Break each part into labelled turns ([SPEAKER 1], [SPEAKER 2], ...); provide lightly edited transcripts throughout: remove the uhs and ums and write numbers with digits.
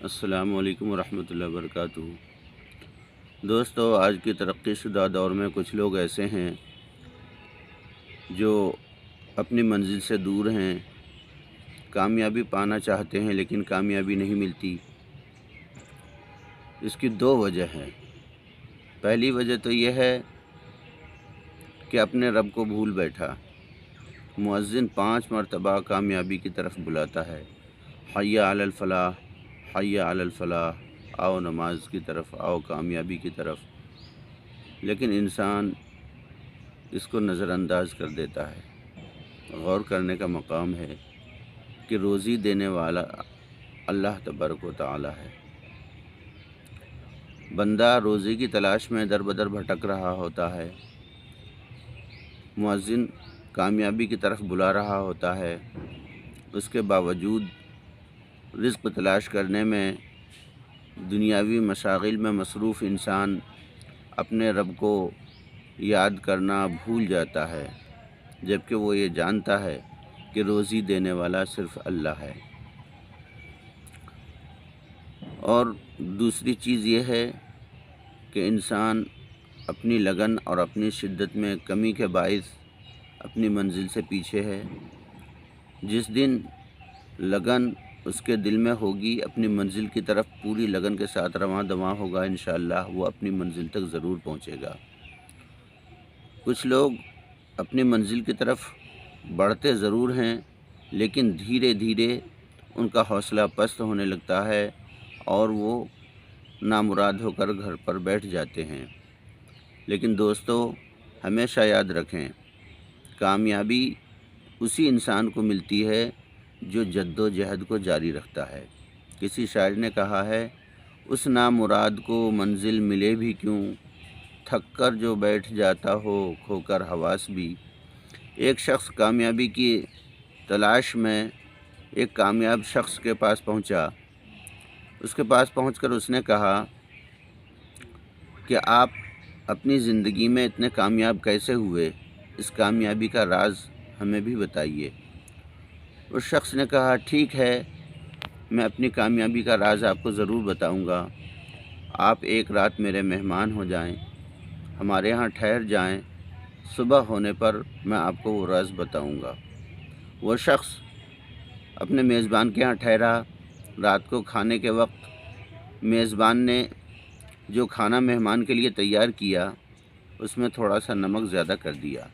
[SPEAKER 1] السلام علیکم ورحمۃ اللہ وبرکاتہ۔ دوستو، آج کی ترقی شدہ دور میں کچھ لوگ ایسے ہیں جو اپنی منزل سے دور ہیں، کامیابی پانا چاہتے ہیں لیکن کامیابی نہیں ملتی۔ اس کی دو وجہ ہیں۔ پہلی وجہ تو یہ ہے کہ اپنے رب کو بھول بیٹھا۔ مؤذن 5 مرتبہ کامیابی کی طرف بلاتا ہے، حی علی الفلاح، حی علی الفلاح، آؤ نماز کی طرف، آؤ کامیابی کی طرف، لیکن انسان اس کو نظر انداز کر دیتا ہے۔ غور کرنے کا مقام ہے کہ روزی دینے والا اللہ تبارک و تعالی ہے۔ بندہ روزی کی تلاش میں در بدر بھٹک رہا ہوتا ہے، مؤذن کامیابی کی طرف بلا رہا ہوتا ہے، اس کے باوجود رزق تلاش کرنے میں دنیاوی مشاغل میں مصروف انسان اپنے رب کو یاد کرنا بھول جاتا ہے، جبکہ وہ یہ جانتا ہے کہ روزی دینے والا صرف اللہ ہے۔ اور دوسری چیز یہ ہے کہ انسان اپنی لگن اور اپنی شدت میں کمی کے باعث اپنی منزل سے پیچھے ہے۔ جس دن لگن اس کے دل میں ہوگی، اپنی منزل کی طرف پوری لگن کے ساتھ رواں دواں ہوگا، انشاءاللہ وہ اپنی منزل تک ضرور پہنچے گا۔ کچھ لوگ اپنی منزل کی طرف بڑھتے ضرور ہیں، لیکن دھیرے دھیرے ان کا حوصلہ پست ہونے لگتا ہے اور وہ نامراد ہو کر گھر پر بیٹھ جاتے ہیں۔ لیکن دوستو، ہمیشہ یاد رکھیں، کامیابی اسی انسان کو ملتی ہے جو جد و جہد کو جاری رکھتا ہے۔ کسی شاعر نے کہا ہے، اس نامراد کو منزل ملے بھی کیوں، تھک کر جو بیٹھ جاتا ہو کھو کر حواس بھی۔ ایک شخص کامیابی کی تلاش میں ایک کامیاب شخص کے پاس پہنچا۔ اس کے پاس پہنچ کر اس نے کہا کہ آپ اپنی زندگی میں اتنے کامیاب کیسے ہوئے؟ اس کامیابی کا راز ہمیں بھی بتائیے۔ اس شخص نے کہا، ٹھیک ہے، میں اپنی کامیابی کا راز آپ کو ضرور بتاؤں گا۔ آپ ایک رات میرے مہمان ہو جائیں، ہمارے ہاں ٹھہر جائیں، صبح ہونے پر میں آپ کو وہ راز بتاؤں گا۔ وہ شخص اپنے میزبان کے ہاں ٹھہرا۔ رات کو کھانے کے وقت میزبان نے جو کھانا مہمان کے لیے تیار کیا، اس میں تھوڑا سا نمک زیادہ کر دیا۔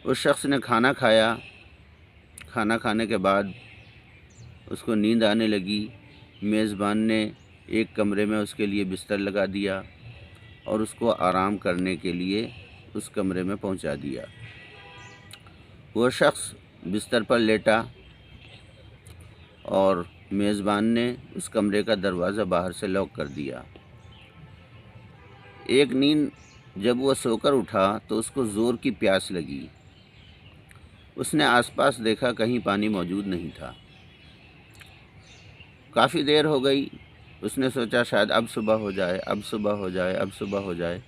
[SPEAKER 1] اس شخص نے کھانا کھایا۔ کھانا کھانے کے بعد اس کو نیند آنے لگی۔ میزبان نے ایک کمرے میں اس کے لیے بستر لگا دیا اور اس کو آرام کرنے کے لیے اس کمرے میں پہنچا دیا۔ وہ شخص بستر پر لیٹا اور میزبان نے اس کمرے کا دروازہ باہر سے لاک کر دیا۔ ایک نیند جب وہ سو کر اٹھا تو اس کو زور کی پیاس لگی۔ اس نے آس پاس دیکھا، کہیں پانی موجود نہیں تھا۔ کافی دیر ہو گئی۔ اس نے سوچا شاید اب صبح ہو جائے، اب صبح ہو جائے، اب صبح ہو جائے۔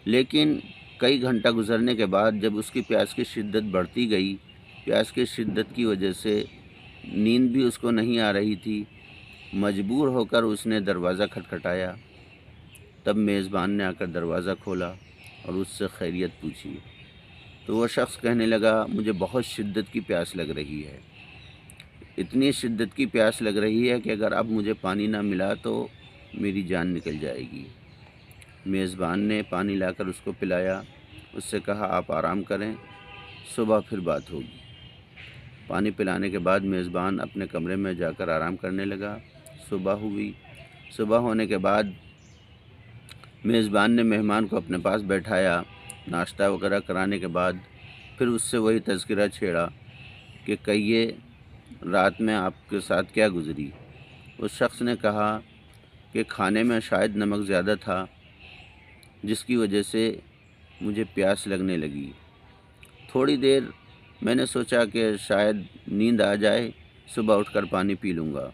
[SPEAKER 1] لیکن کئی گھنٹہ گزرنے کے بعد جب اس کی پیاس کی شدت بڑھتی گئی، پیاس کی شدت کی وجہ سے نیند بھی اس کو نہیں آ رہی تھی، مجبور ہو کر اس نے دروازہ کھٹکھٹایا۔ تب میزبان نے آ کر دروازہ کھولا اور اس سے خیریت پوچھی۔ تو وہ شخص کہنے لگا، مجھے بہت شدت کی پیاس لگ رہی ہے، اتنی شدت کی پیاس لگ رہی ہے کہ اگر اب مجھے پانی نہ ملا تو میری جان نکل جائے گی۔ میزبان نے پانی لا کر اس کو پلایا، اس سے کہا، آپ آرام کریں، صبح پھر بات ہوگی۔ پانی پلانے کے بعد میزبان اپنے کمرے میں جا کر آرام کرنے لگا۔ صبح ہوئی۔ صبح ہونے کے بعد میزبان نے مہمان کو اپنے پاس بیٹھایا۔ ناشتہ وغیرہ کرانے کے بعد پھر اس سے وہی تذکرہ چھیڑا کہ کہیے رات میں آپ کے ساتھ کیا گزری؟ اس شخص نے کہا کہ کھانے میں شاید نمک زیادہ تھا، جس کی وجہ سے مجھے پیاس لگنے لگی۔ تھوڑی دیر میں نے سوچا کہ شاید نیند آ جائے، صبح اٹھ کر پانی پی لوں گا،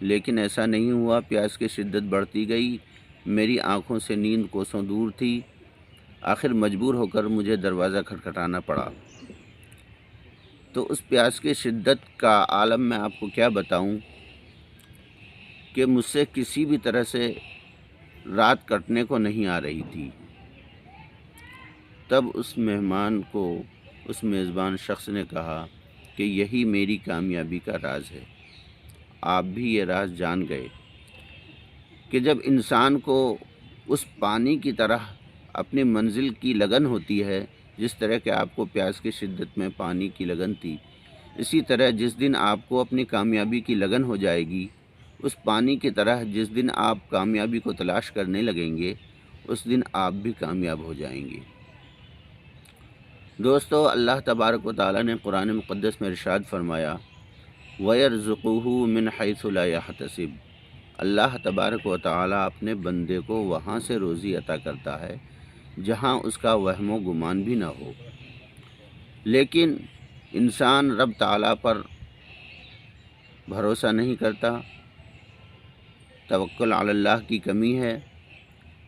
[SPEAKER 1] لیکن ایسا نہیں ہوا۔ پیاس کی شدت بڑھتی گئی، میری آنکھوں سے نیند کوسوں دور تھی۔ آخر مجبور ہو کر مجھے دروازہ کھٹکھٹانا پڑا۔ تو اس پیاس کی شدت کا عالم میں آپ کو کیا بتاؤں کہ مجھ سے کسی بھی طرح سے رات کٹنے کو نہیں آ رہی تھی۔ تب اس مہمان کو اس میزبان شخص نے کہا کہ یہی میری کامیابی کا راز ہے۔ آپ بھی یہ راز جان گئے کہ جب انسان کو اس پانی کی طرح اپنی منزل کی لگن ہوتی ہے، جس طرح کہ آپ کو پیاس کی شدت میں پانی کی لگن تھی، اسی طرح جس دن آپ کو اپنی کامیابی کی لگن ہو جائے گی، اس پانی کی طرح جس دن آپ کامیابی کو تلاش کرنے لگیں گے، اس دن آپ بھی کامیاب ہو جائیں گے۔ دوستو، اللہ تبارک و تعالیٰ نے قرآن مقدس میں ارشاد فرمایا، وَيَرْزُقُهُ مِنْ حَيْثُ لَا يَحْتَسِبُ۔ اللہ تبارک و تعالیٰ اپنے بندے کو وہاں سے روزی عطا کرتا ہے جہاں اس کا وہم و گمان بھی نہ ہو۔ لیکن انسان رب تعالیٰ پر بھروسہ نہیں کرتا، توکل علی اللہ کی کمی ہے،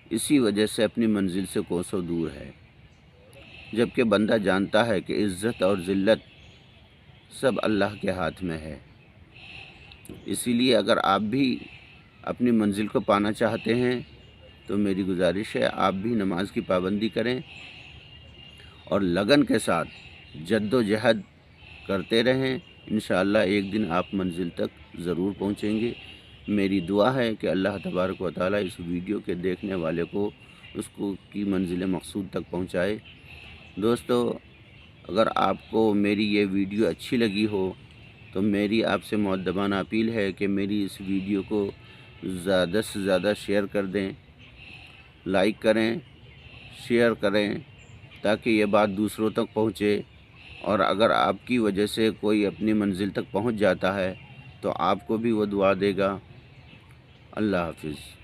[SPEAKER 1] اسی وجہ سے اپنی منزل سے کوسوں دور ہے، جبکہ بندہ جانتا ہے کہ عزت اور ذلت سب اللہ کے ہاتھ میں ہے۔ اسی لیے اگر آپ بھی اپنی منزل کو پانا چاہتے ہیں تو میری گزارش ہے آپ بھی نماز کی پابندی کریں اور لگن کے ساتھ جد و جہد کرتے رہیں۔ انشاءاللہ ایک دن آپ منزل تک ضرور پہنچیں گے۔ میری دعا ہے کہ اللہ تبارک و تعالیٰ اس ویڈیو کے دیکھنے والے کو اس کو کی منزل مقصود تک پہنچائے۔ دوستو، اگر آپ کو میری یہ ویڈیو اچھی لگی ہو تو میری آپ سے مؤدبانہ اپیل ہے کہ میری اس ویڈیو کو زیادہ سے زیادہ شیئر کر دیں، لائک کریں، شیئر کریں، تاکہ یہ بات دوسروں تک پہنچے، اور اگر آپ کی وجہ سے کوئی اپنی منزل تک پہنچ جاتا ہے تو آپ کو بھی وہ دعا دے گا۔ اللہ حافظ۔